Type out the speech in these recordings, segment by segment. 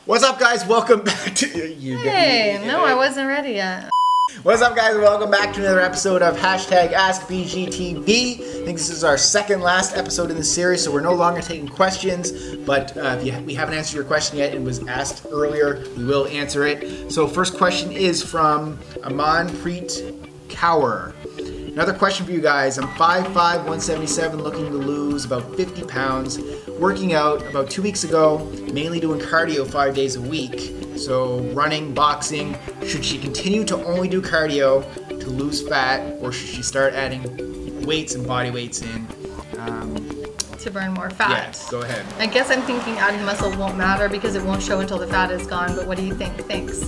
What's up, guys? Welcome back to you. Hey, no, I wasn't ready yet. What's up, guys? Welcome back to another episode of #AskBGTV. I think this is our second last episode in the series, so we're no longer taking questions. But if we haven't answered your question yet and was asked earlier, we will answer it. So first question is from Amanpreet Kaur. Another question for you guys. I'm 5'5", 177, looking to lose about 50 pounds. Working out about 2 weeks ago, mainly doing cardio 5 days a week. So running, boxing. Should she continue to only do cardio to lose fat, or should she start adding weights and body weights in? To burn more fat. Yeah, go ahead. I guess I'm thinking adding muscle won't matter because it won't show until the fat is gone, but what do you think? Thanks.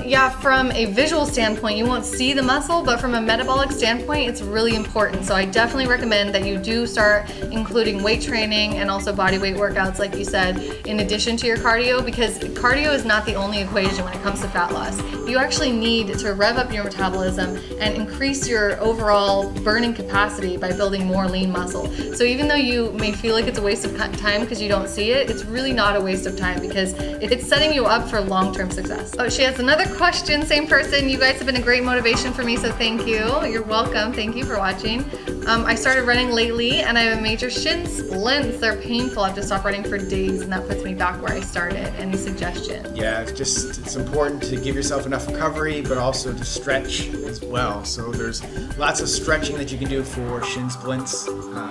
Yeah, from a visual standpoint, you won't see the muscle, but from a metabolic standpoint, it's really important. So I definitely recommend that you do start including weight training and also body weight workouts, like you said, in addition to your cardio, because cardio is not the only equation when it comes to fat loss. You actually need to rev up your metabolism and increase your overall burning capacity by building more lean muscle. So even though you may feel like it's a waste of time because you don't see it, it's really not a waste of time because it's setting you up for long-term success. Oh, she has another question, same person. You guys have been a great motivation for me, so thank you. You're welcome. Thank you for watching. I started running lately and I have a major shin splints. They're painful. I have to stop running for days and that puts me back where I started. Any suggestion? Yeah, it's important to give yourself enough recovery, but also to stretch as well. So there's lots of stretching that you can do for shin splints.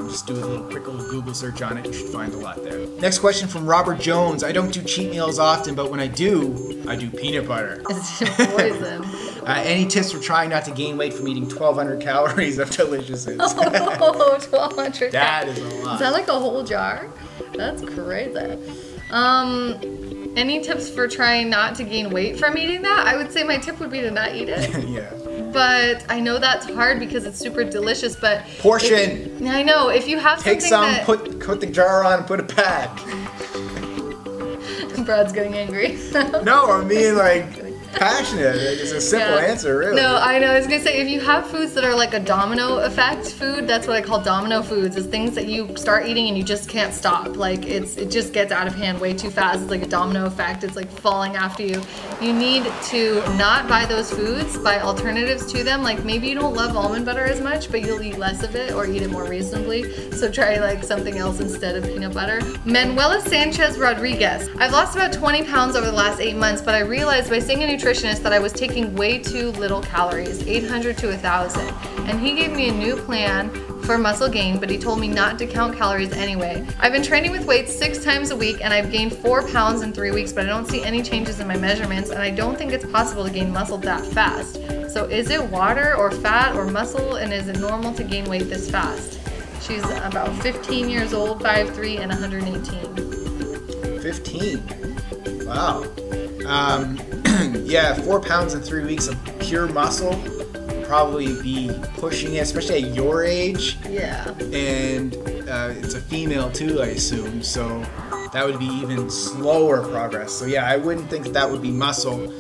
Just do a quick little Google search on it. You should find a lot there. Next question from Robert Jones. I don't do cheat meals often, but when I do peanut butter. It's poison. Any tips for trying not to gain weight from eating 1,200 calories of deliciousness? Oh, 1,200. That is a lot. Is that like a whole jar? That's crazy. Any tips for trying not to gain weight from eating that? I would say my tip would be to not eat it. Yeah. But I know that's hard because it's super delicious, but... Portion! I know, if you have Take something some, put the jar on and put it back. Brad's getting angry. No, I'm being like... passionate. It's a simple answer, really. No, I know. I was gonna say, if you have foods that are like a domino effect food, that's what I call domino foods. Is things that you start eating and you just can't stop. Like it just gets out of hand way too fast. It's like a domino effect. It's like falling after you. You need to not buy those foods. Buy alternatives to them. Like maybe you don't love almond butter as much, but you'll eat less of it or eat it more reasonably. So try like something else instead of peanut butter. Manuela Sanchez Rodriguez. I've lost about 20 pounds over the last 8 months, but I realized by seeing a nutritionist that I was taking way too little calories, 800 to 1,000. And he gave me a new plan for muscle gain, but he told me not to count calories anyway. I've been training with weights 6 times a week and I've gained 4 pounds in 3 weeks, but I don't see any changes in my measurements and I don't think it's possible to gain muscle that fast. So is it water or fat or muscle, and is it normal to gain weight this fast? She's about 15 years old, 5'3", and 118. 15? Wow. Yeah, 4 pounds in 3 weeks of pure muscle would probably be pushing it, especially at your age. Yeah. And it's a female too, I assume, so that would be even slower progress. So yeah, I wouldn't think that would be muscle.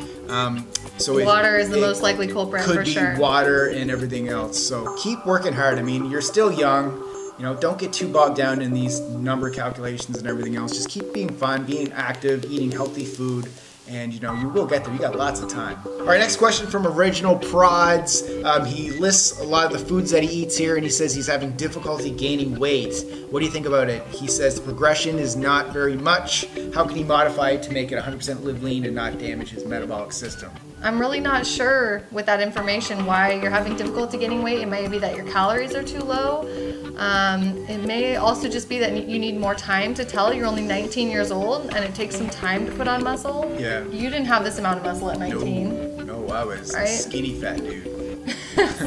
So water is the most likely culprit for sure. Could be water and everything else. So keep working hard. I mean, you're still young. You know, don't get too bogged down in these number calculations and everything else. Just keep being fun, being active, eating healthy food. And you know, you will get there. You got lots of time. All right, next question from Original Prods. He lists a lot of the foods that he eats here, and he says he's having difficulty gaining weight. What do you think about it? He says the progression is not very much. How can he modify it to make it 100% live lean and not damage his metabolic system? I'm really not sure with that information why you're having difficulty gaining weight. It may be that your calories are too low. It may also just be that you need more time to tell. You're only 19 years old and it takes some time to put on muscle. Yeah. You didn't have this amount of muscle at 19. No, I was a skinny fat dude.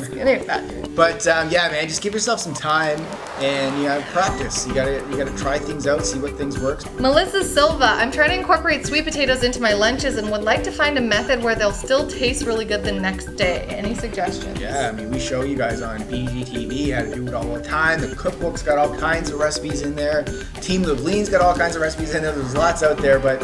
Skinny fat dude. But yeah, man, just give yourself some time and practice. You gotta try things out, see what things work. Melissa Silva, I'm trying to incorporate sweet potatoes into my lunches and would like to find a method where they'll still taste really good the next day. Any suggestions? Yeah, I mean, we show you guys on BGTV how to do it all the time. The cookbook's got all kinds of recipes in there. Team Live Lean's got all kinds of recipes in there. There's lots out there, but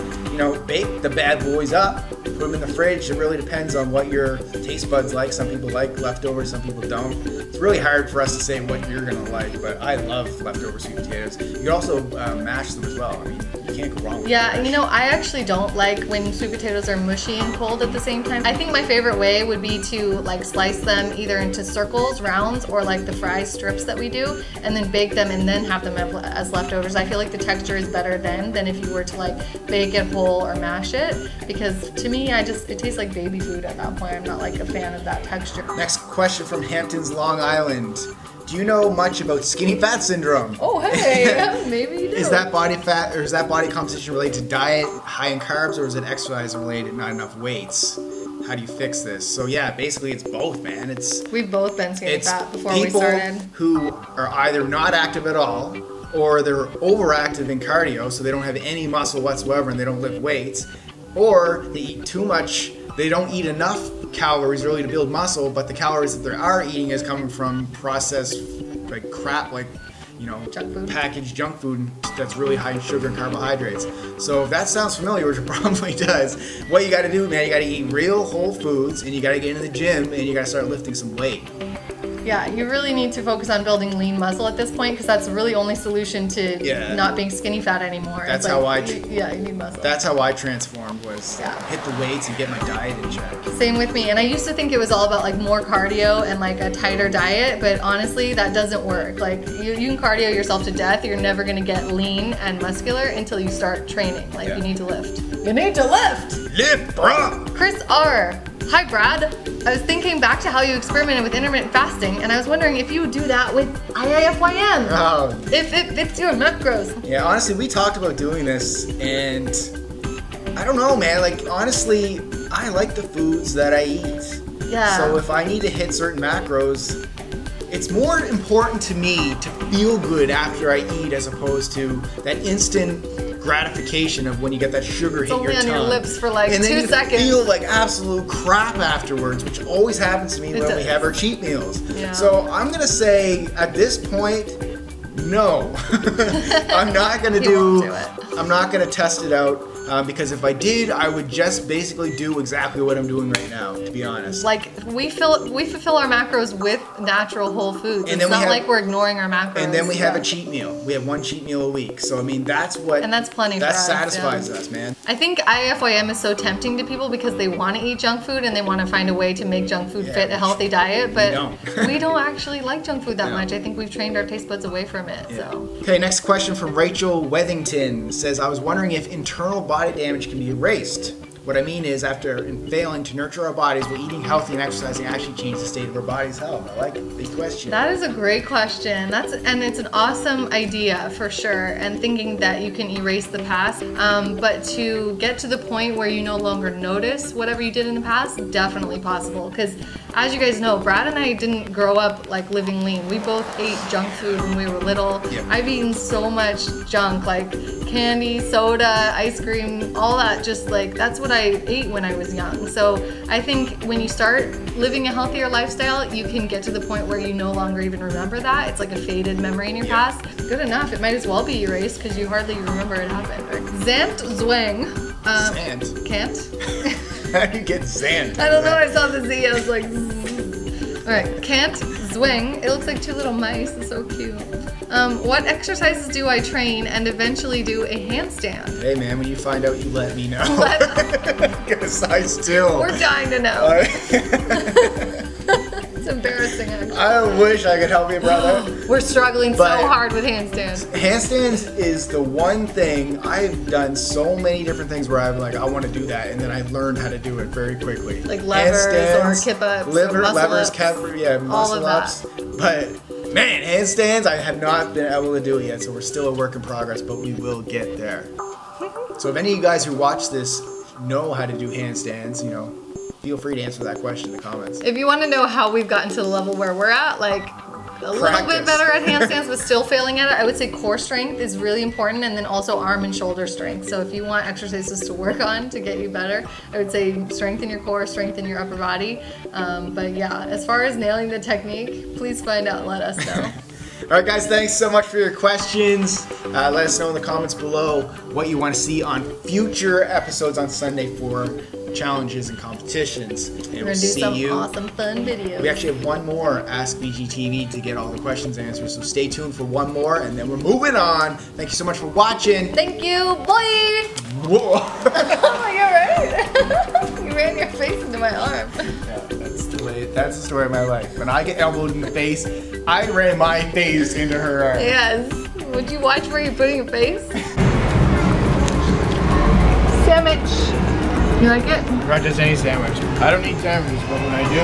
bake the bad boys up. Put them in the fridge. It really depends on what your taste buds like. Some people like leftovers, some people don't. It's really hard for us to say what you're gonna like, but I love leftover sweet potatoes. You can also mash them as well. I mean, you can't go wrong with Yeah, you know, I actually don't like when sweet potatoes are mushy and cold at the same time. I think my favorite way would be to like slice them either into circles, rounds, or like the fry strips that we do, and then bake them and then have them as leftovers. I feel like the texture is better then than if you were to like bake it whole or mash it, because to me, it tastes like baby food at that point. I'm not like a fan of that texture. Next question from Hamptons, Long Island. Do you know much about skinny fat syndrome? Oh, hey, maybe you do. Is that body fat, or is that body composition related to diet, high in carbs, or is it exercise related, not enough weights? How do you fix this? So yeah, basically it's both, man. We've both been skinny fat before we people started. Who are either not active at all, or they're overactive in cardio, so they don't have any muscle whatsoever and they don't lift weights, or they eat too much. They don't eat enough calories really to build muscle, but the calories that they are eating is coming from processed like crap, like, you know, packaged junk food that's really high in sugar and carbohydrates. So if that sounds familiar, which it probably does, what you got to do, man, you got to eat real whole foods, and you got to get in the gym, and you got to start lifting some weight. Yeah, you really need to focus on building lean muscle at this point, because that's really the only solution to not being skinny fat anymore. That's you need muscle. That's how I transformed, was hit the weights and get my diet in check. Same with me, and I used to think it was all about like more cardio and like a tighter diet, but honestly that doesn't work. Like you can cardio yourself to death, you're never gonna get lean and muscular until you start training. Like you need to lift. You need to lift! Lift, bro! Chris R. Hi Brad. I was thinking back to how you experimented with intermittent fasting, and I was wondering if you would do that with IIFYM. Oh. If it fits your macros. Yeah, honestly, we talked about doing this, and I don't know, man. Like, honestly, I like the foods that I eat. Yeah. So if I need to hit certain macros, it's more important to me to feel good after I eat as opposed to that instant gratification of when you get that sugar hit your tongue. It's only on your lips for like and 2 seconds. And then you feel like absolute crap afterwards, which always happens to me when we have our cheat meals. Yeah. So I'm going to say at this point, no. I'm not going to do it. I'm not going to test it out. Because if I did, I would just basically do exactly what I'm doing right now, to be honest. Like, we fulfill our macros with natural whole foods. And it's not like we're ignoring our macros. And then we have a cheat meal. We have one cheat meal a week. So, I mean, that's what... And that's plenty for us. That satisfies us, man. I think IFYM is so tempting to people because they want to eat junk food and they want to find a way to make junk food fit a healthy diet. But we don't actually like junk food that much. I think we've trained our taste buds away from it. Yeah. So. Okay, next question from Rachel Wethington says, I was wondering if internal body damage can be erased. What I mean is, after failing to nurture our bodies, will eating healthy and exercising actually change the state of our body's health? I like the question. That is a great question. And it's an awesome idea for sure. And thinking that you can erase the past, but to get to the point where you no longer notice whatever you did in the past, definitely possible. Because as you guys know, Brad and I didn't grow up like living lean. We both ate junk food when we were little. Yep. I've eaten so much junk, like candy, soda, ice cream, all that. Just like that's what I ate when I was young. So I think when you start living a healthier lifestyle, you can get to the point where you no longer even remember that. It's like a faded memory in your past. Good enough. It might as well be erased because you hardly remember it happened. Right? Zant Zwang. Zant? Can't? How do you get Zant? I don't know. I saw the Z. I was like, alright, can't zwing. It looks like 2 little mice. It's so cute. What exercises do I train and eventually do a handstand? Hey man, when you find out, you let me know. Because I still... We're dying to know. It's embarrassing, actually. I wish I could help you, brother. We're struggling so hard with handstands. Handstands is the one thing. I've done so many different things where I'm like, I want to do that, and then I learned how to do it very quickly. Like levers or kip-ups, levers, muscle ups. But man, handstands, I have not been able to do it yet, so we're still a work in progress, but we will get there. So if any of you guys who watch this know how to do handstands, you know, feel free to answer that question in the comments. If you want to know how we've gotten to the level where we're at, like a little bit better at handstands but still failing at it, I would say core strength is really important, and then also arm and shoulder strength. So if you want exercises to work on to get you better, I would say strengthen your core, strengthen your upper body. But yeah, as far as nailing the technique, please find out and let us know. All right, guys, thanks so much for your questions. Let us know in the comments below what you want to see on future episodes on Sunday for challenges and competitions. And We're gonna do some awesome fun videos. We actually have one more Ask BGTV to get all the questions answered, so stay tuned for one more, and then we're moving on. Thank you so much for watching. Thank you, boy! Whoa! Oh my god, right? You ran your face into my arm. Yeah, that's the story of my life. When I get elbowed in the face, I ran my face into her arm. Yes. Would you watch where you're putting your face? Sandwich. You like it? Not just any sandwich. I don't eat sandwiches, but when I do,